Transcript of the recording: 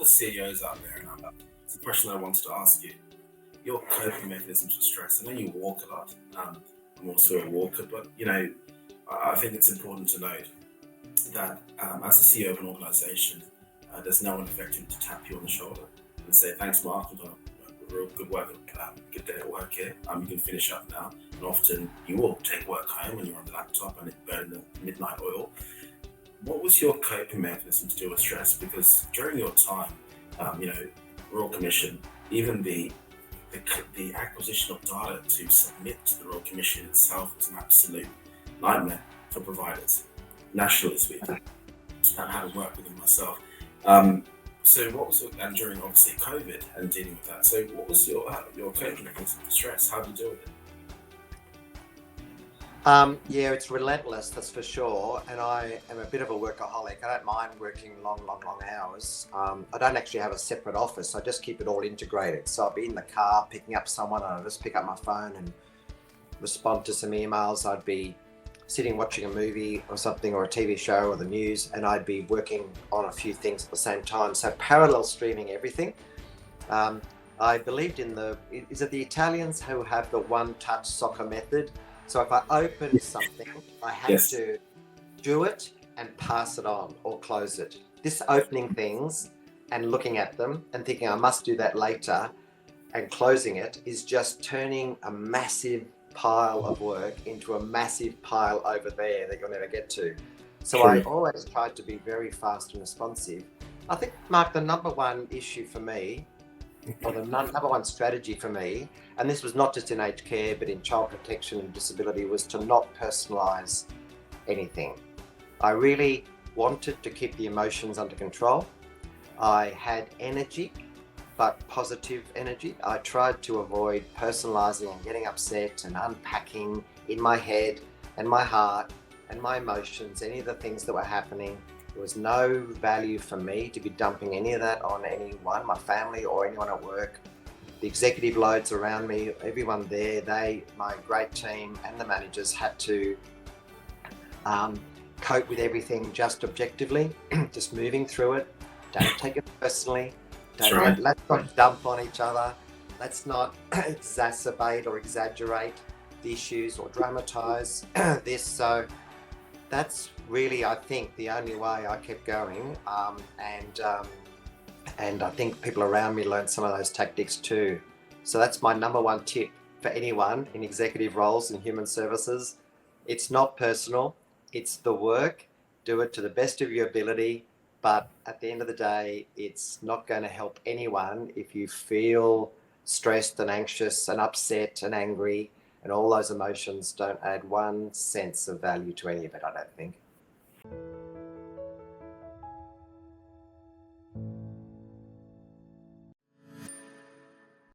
the CEOs out there, and it's a question that I wanted to ask you. Your coping mechanisms for stress. I know you walk a lot. I'm also a walker, but I think it's important to note that as a CEO of an organisation, there's no one effective to tap you on the shoulder and say, "Thanks, Mark, you've done a real good work, good day at work here. You can finish up now." And often you will take work home when you're on the laptop and it burns the midnight oil. What was your coping mechanism to deal with stress? Because during your time, Royal Commission, even the acquisition of data to submit to the Royal Commission itself was an absolute nightmare for providers, nationally speaking. I had to work with them myself. So what was and during obviously COVID and dealing with that. So what was your coping mechanism for stress? How do you deal with it? Yeah, it's relentless, that's for sure. And I am a bit of a workaholic. I don't mind working long hours. I don't actually have a separate office. I just keep it all integrated. So I'll be in the car picking up someone, and I'll just pick up my phone and respond to some emails. I'd be sitting watching a movie or something, or a TV show or the news, and I'd be working on a few things at the same time. So parallel streaming everything. I believed in is it the Italians who have the one-touch soccer method? So if I open something, I have to do it and pass it on or close it. This opening things and looking at them and thinking I must do that later and closing it is just turning a massive pile of work into a massive pile over there that you'll never get to. So I always tried to be very fast and responsive. I think, Mark, the number one issue for me, or the number one strategy for me, and this was not just in aged care but in child protection and disability, was to not personalise anything. I really wanted to keep the emotions under control. I had energy, but positive energy. I tried to avoid personalising and getting upset and unpacking in my head and my heart and my emotions, any of the things that were happening. There was no value for me to be dumping any of that on anyone, my family or anyone at work. The executive loads around me, everyone there, my great team and the managers had to cope with everything just objectively, just moving through it. Don't take it personally. Let's not dump on each other. Let's not exacerbate or exaggerate the issues or dramatise this. So that's really, I think, the only way I kept going. And I think people around me learned some of those tactics too. So that's my number one tip for anyone in executive roles in human services. It's not personal. It's the work. Do it to the best of your ability. But at the end of the day, it's not going to help anyone if you feel stressed and anxious and upset and angry, and all those emotions don't add 1 sense of value to any of it, I don't think.